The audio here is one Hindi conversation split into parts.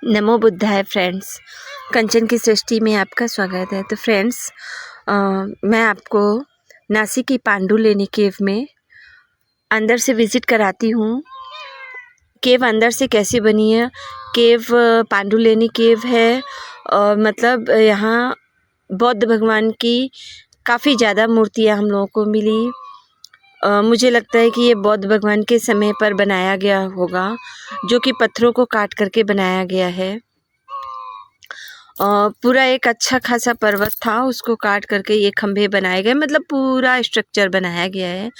नमो बुद्धाय फ्रेंड्स, कंचन की सृष्टि में आपका स्वागत है। तो फ्रेंड्स, मैं आपको नासिक की पांडुलेनी केव में अंदर से विज़िट कराती हूँ। केव अंदर से कैसे बनी है। केव पांडुलेनी केव है और मतलब यहाँ बौद्ध भगवान की काफ़ी ज़्यादा मूर्तियाँ हम लोगों को मिली। मुझे लगता है कि ये बौद्ध भगवान के समय पर बनाया गया होगा, जो कि पत्थरों को काट करके बनाया गया है। पूरा एक अच्छा खासा पर्वत था, उसको काट करके ये खंभे बनाए गए, मतलब पूरा स्ट्रक्चर बनाया गया है।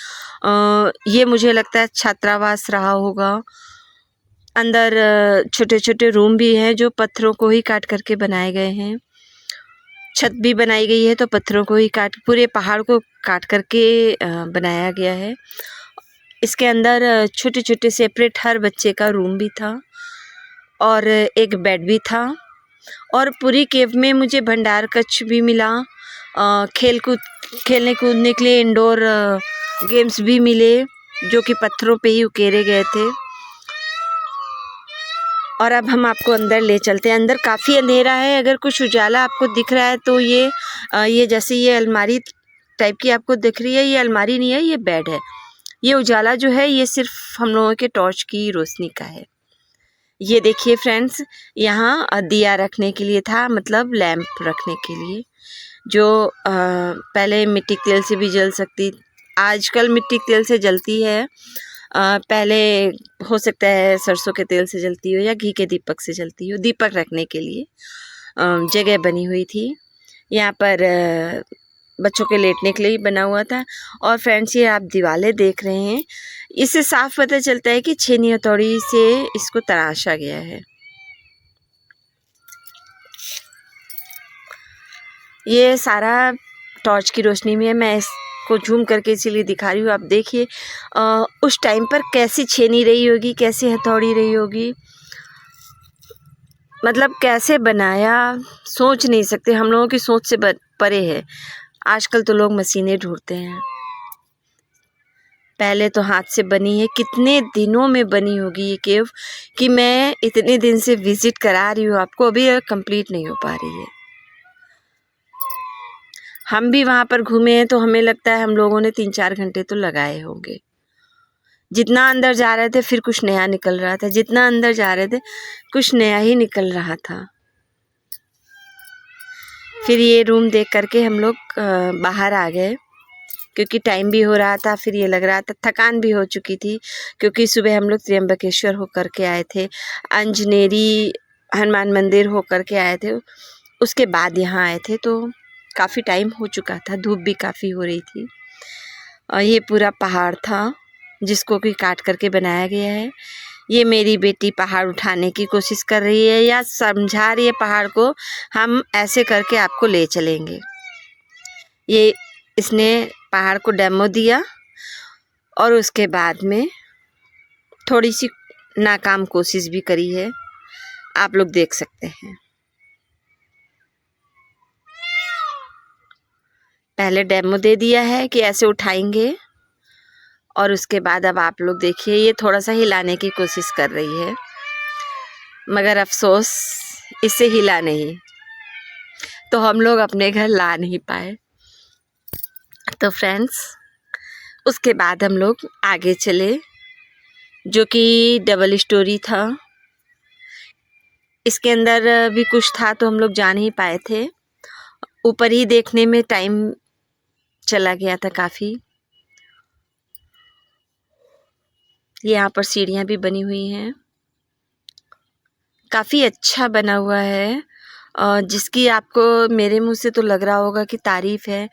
ये मुझे लगता है छात्रावास रहा होगा। अंदर छोटे छोटे रूम भी हैं जो पत्थरों को ही काट करके बनाए गए हैं। छत भी बनाई गई है तो पत्थरों को ही काट, पूरे पहाड़ को काट करके बनाया गया है। इसके अंदर छोटे छोटे सेपरेट हर बच्चे का रूम भी था और एक बेड भी था। और पूरी केव में मुझे भंडार कक्ष भी मिला। खेलने कूदने के लिए इंडोर गेम्स भी मिले, जो कि पत्थरों पे ही उकेरे गए थे। और अब हम आपको अंदर ले चलते हैं। अंदर काफ़ी अंधेरा है। अगर कुछ उजाला आपको दिख रहा है तो ये जैसे ये अलमारी टाइप की आपको दिख रही है, ये अलमारी नहीं है, ये बेड है। ये उजाला जो है ये सिर्फ हम लोगों के टॉर्च की रोशनी का है। ये देखिए फ्रेंड्स, यहाँ दिया रखने के लिए था, मतलब लैंप रखने के लिए, जो पहले मिट्टी के तेल से भी जल सकती, आजकल मिट्टी के तेल से जलती है। पहले हो सकता है सरसों के तेल से जलती हो या घी के दीपक से जलती हो। दीपक रखने के लिए जगह बनी हुई थी। यहाँ पर बच्चों के लेटने के लिए बना हुआ था। और फ्रेंड्स, ये आप दीवारें देख रहे हैं, इससे साफ पता चलता है कि छेनी हथौड़ी से इसको तराशा गया है। ये सारा टॉर्च की रोशनी में है, मैं इसको झूम करके इसीलिए दिखा रही हूँ। आप देखिए उस टाइम पर कैसी छेनी रही होगी, कैसी हथौड़ी रही होगी, मतलब कैसे बनाया सोच नहीं सकते। हम लोगों की सोच से परे है। आजकल तो लोग मशीनें ढूंढते हैं, पहले तो हाथ से बनी है। कितने दिनों में बनी होगी ये केव कि मैं इतने दिन से विजिट करा रही हूँ आपको, अभी कंप्लीट नहीं हो पा रही है। हम भी वहाँ पर घूमे हैं तो हमें लगता है हम लोगों ने 3-4 घंटे तो लगाए होंगे। जितना अंदर जा रहे थे फिर कुछ नया निकल रहा था, जितना अंदर जा रहे थे कुछ नया ही निकल रहा था। फिर ये रूम देख करके हम लोग बाहर आ गए, क्योंकि टाइम भी हो रहा था। फिर ये लग रहा था थकान भी हो चुकी थी, क्योंकि सुबह हम लोग त्र्यंबकेश्वर होकर के आए थे, अंजनेरी हनुमान मंदिर होकर के आए थे, उसके बाद यहाँ आए थे, तो काफ़ी टाइम हो चुका था, धूप भी काफ़ी हो रही थी। और ये पूरा पहाड़ था जिसको कि काट करके बनाया गया है। ये मेरी बेटी पहाड़ उठाने की कोशिश कर रही है या समझा रही है पहाड़ को, हम ऐसे करके आपको ले चलेंगे। ये इसने पहाड़ को डेमो दिया और उसके बाद में थोड़ी सी नाकाम कोशिश भी करी है, आप लोग देख सकते हैं। पहले डेमो दे दिया है कि ऐसे उठाएंगे, और उसके बाद अब आप लोग देखिए ये थोड़ा सा हिलाने की कोशिश कर रही है, मगर अफसोस इसे हिला नहीं, तो हम लोग अपने घर ला नहीं पाए। तो फ्रेंड्स, उसके बाद हम लोग आगे चले, जो कि डबल स्टोरी था। इसके अंदर भी कुछ था तो हम लोग जा नहीं पाए थे, ऊपर ही देखने में टाइम चला गया था काफ़ी। यहाँ पर सीढ़ियाँ भी बनी हुई हैं, काफ़ी अच्छा बना हुआ है, जिसकी आपको मेरे मुंह से तो लग रहा होगा कि तारीफ़ है,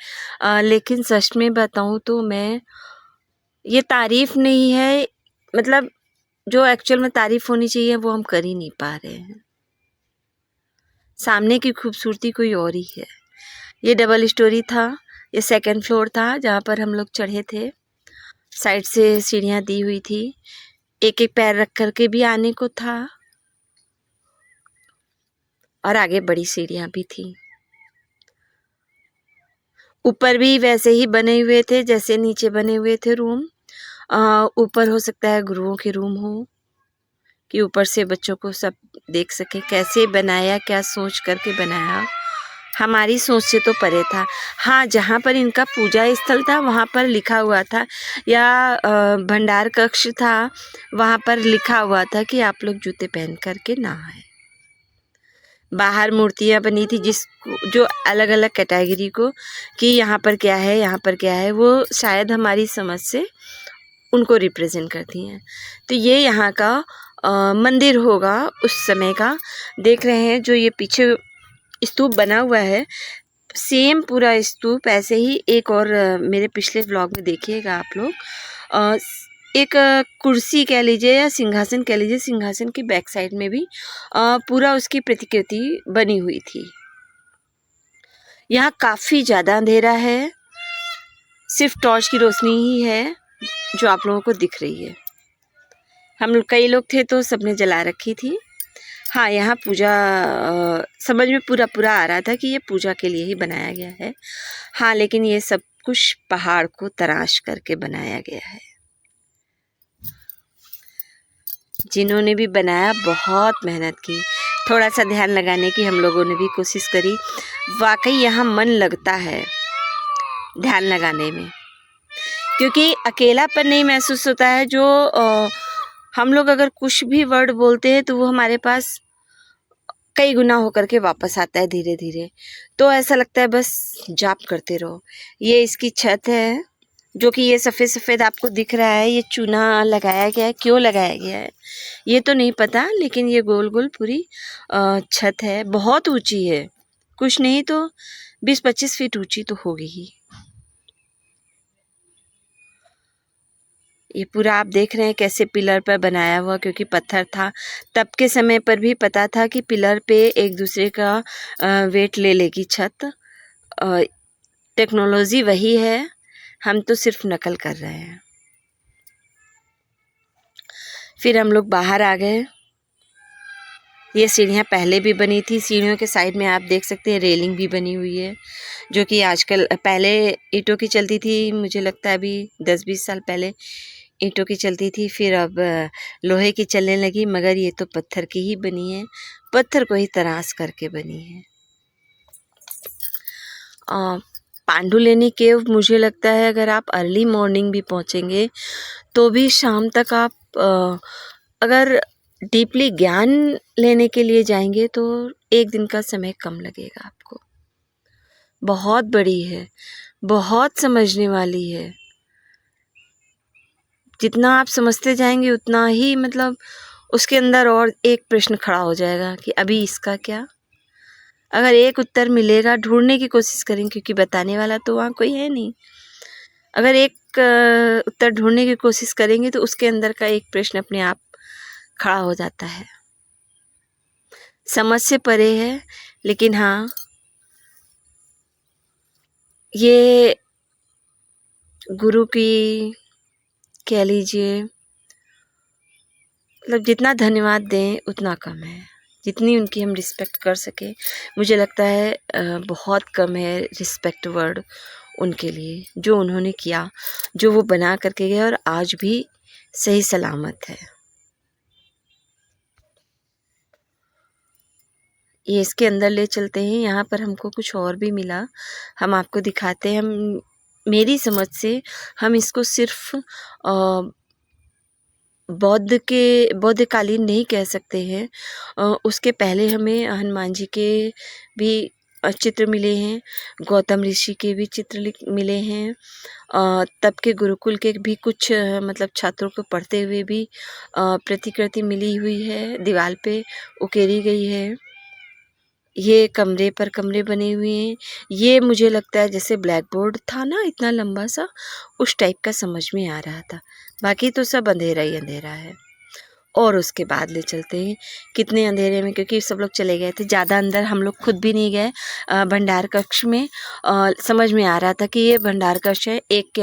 लेकिन सच में बताऊँ तो मैं ये तारीफ़ नहीं है, मतलब जो एक्चुअल में तारीफ़ होनी चाहिए वो हम कर ही नहीं पा रहे हैं। सामने की खूबसूरती कोई और ही है। ये डबल स्टोरी था, ये सेकंड फ्लोर था जहाँ पर हम लोग चढ़े थे। साइड से सीढ़ियाँ दी हुई थी, एक एक पैर रख करके भी आने को था, और आगे बड़ी सीढ़ियाँ भी थी। ऊपर भी वैसे ही बने हुए थे जैसे नीचे बने हुए थे रूम। ऊपर हो सकता है गुरुओं के रूम हो, कि ऊपर से बच्चों को सब देख सके कैसे बनाया, क्या सोच करके बनाया। हमारी सोच से तो परे था। हाँ, जहाँ पर इनका पूजा स्थल था वहाँ पर लिखा हुआ था, या भंडार कक्ष था वहाँ पर लिखा हुआ था कि आप लोग जूते पहन करके ना आए। बाहर मूर्तियाँ बनी थी जो अलग अलग कैटेगरी को, कि यहाँ पर क्या है, यहाँ पर क्या है, वो शायद हमारी समझ से उनको रिप्रेजेंट करती हैं। तो ये यहाँ का मंदिर होगा उस समय का। देख रहे हैं जो ये पीछे स्तूप बना हुआ है, सेम पूरा स्तूप ऐसे ही एक और मेरे पिछले व्लॉग में देखिएगा आप लोग। एक कुर्सी कह लीजिए या सिंहासन कह लीजिए, सिंहासन की बैक साइड में भी पूरा उसकी प्रतिकृति बनी हुई थी। यहाँ काफ़ी ज़्यादा अंधेरा है, सिर्फ टॉर्च की रोशनी ही है जो आप लोगों को दिख रही है। हम कई लोग थे तो सबने जला रखी थी। हाँ, यहाँ पूजा समझ में पूरा आ रहा था कि ये पूजा के लिए ही बनाया गया है। हाँ, लेकिन ये सब कुछ पहाड़ को तराश करके बनाया गया है। जिन्होंने भी बनाया बहुत मेहनत की, थोड़ा सा ध्यान लगाने की हम लोगों ने भी कोशिश करी। वाकई यहाँ मन लगता है ध्यान लगाने में, क्योंकि अकेलापन नहीं महसूस होता है। जो हम लोग अगर कुछ भी वर्ड बोलते हैं तो वो हमारे पास कई गुना होकर के वापस आता है धीरे धीरे। तो ऐसा लगता है बस जाप करते रहो। ये इसकी छत है, जो कि ये सफ़ेद सफ़ेद आपको दिख रहा है, ये चूना लगाया गया है। क्यों लगाया गया है ये तो नहीं पता, लेकिन ये गोल गोल पूरी छत है। बहुत ऊंची है, कुछ नहीं तो 20-25 फीट ऊंची तो होगी ही। ये पूरा आप देख रहे हैं कैसे पिलर पर बनाया हुआ, क्योंकि पत्थर था। तब के समय पर भी पता था कि पिलर पे एक दूसरे का वेट ले लेगी छत। टेक्नोलॉजी वही है, हम तो सिर्फ नकल कर रहे हैं। फिर हम लोग बाहर आ गए। ये सीढ़ियाँ पहले भी बनी थी। सीढ़ियों के साइड में आप देख सकते हैं रेलिंग भी बनी हुई है, जो कि आजकल, पहले ईंटों की चलती थी। मुझे लगता है अभी 10-20 साल पहले ईंटों की चलती थी, फिर अब लोहे की चलने लगी। मगर ये तो पत्थर की ही बनी है, पत्थर को ही तराश करके बनी है। पांडुलेनी केव, मुझे लगता है अगर आप अर्ली मॉर्निंग भी पहुँचेंगे तो भी शाम तक आप अगर डीपली ज्ञान लेने के लिए जाएंगे तो 1 दिन का समय कम लगेगा आपको। बहुत बड़ी है, बहुत समझने वाली है। जितना आप समझते जाएंगे उतना ही मतलब उसके अंदर और एक प्रश्न खड़ा हो जाएगा कि अभी इसका क्या। अगर एक उत्तर मिलेगा, ढूंढने की कोशिश करें, क्योंकि बताने वाला तो वहाँ कोई है नहीं। अगर एक उत्तर ढूंढने की कोशिश करेंगे तो उसके अंदर का एक प्रश्न अपने आप खड़ा हो जाता है। समझ से परे है, लेकिन हाँ, ये गुरु की कह लीजिए, मतलब जितना धन्यवाद दें उतना कम है। जितनी उनकी हम रिस्पेक्ट कर सके, मुझे लगता है बहुत कम है रिस्पेक्ट वर्ड उनके लिए, जो उन्होंने किया, जो वो बना करके गए और आज भी सही सलामत है। ये इसके अंदर ले चलते हैं। यहाँ पर हमको कुछ और भी मिला, हम आपको दिखाते हैं। मेरी समझ से हम इसको सिर्फ बौद्धकालीन नहीं कह सकते हैं। उसके पहले हमें हनुमान जी के भी चित्र मिले हैं, गौतम ऋषि के भी चित्र मिले हैं। तब के गुरुकुल के भी कुछ मतलब छात्रों को पढ़ते हुए भी प्रतिकृति मिली हुई है, दीवार पे उकेरी गई है। ये कमरे पर कमरे बने हुए हैं। ये मुझे लगता है जैसे ब्लैक बोर्ड था ना, इतना लंबा सा, उस टाइप का समझ में आ रहा था। बाकी तो सब अंधेरा ही अंधेरा है। और उसके बाद ले चलते हैं कितने अंधेरे में, क्योंकि सब लोग चले गए थे ज़्यादा अंदर, हम लोग खुद भी नहीं गए भंडार कक्ष में। समझ में आ रहा था कि ये भंडार कक्ष है, एक के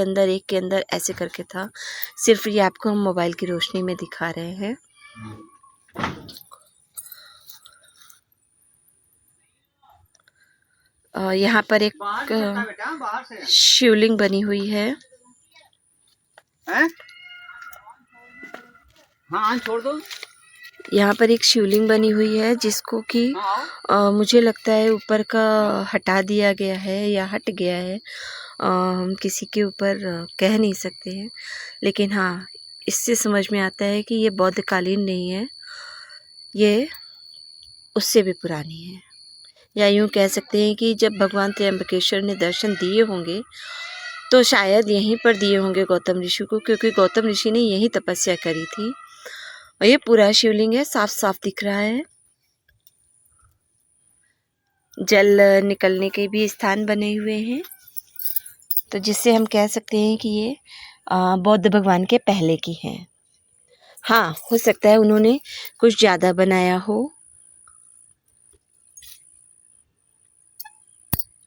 अंदर ऐसे करके था। सिर्फ ये आपको हम मोबाइल की रोशनी में दिखा रहे हैं। यहाँ पर एक शिवलिंग बनी हुई है। हाँ, छोड़ दो। यहाँ पर एक शिवलिंग बनी हुई है जिसको कि मुझे लगता है ऊपर का हटा दिया गया है या हट गया है। हम किसी के ऊपर कह नहीं सकते हैं, लेकिन हाँ इससे समझ में आता है कि ये बौद्धकालीन नहीं है, ये उससे भी पुरानी है। या यूँ कह सकते हैं कि जब भगवान त्र्यंबकेश्वर ने दर्शन दिए होंगे तो शायद यहीं पर दिए होंगे गौतम ऋषि को, क्योंकि गौतम ऋषि ने यही तपस्या करी थी। और ये पूरा शिवलिंग है, साफ साफ दिख रहा है। जल निकलने के भी स्थान बने हुए हैं, तो जिससे हम कह सकते हैं कि ये बौद्ध भगवान के पहले की हैं। हाँ, हो सकता है उन्होंने कुछ ज़्यादा बनाया हो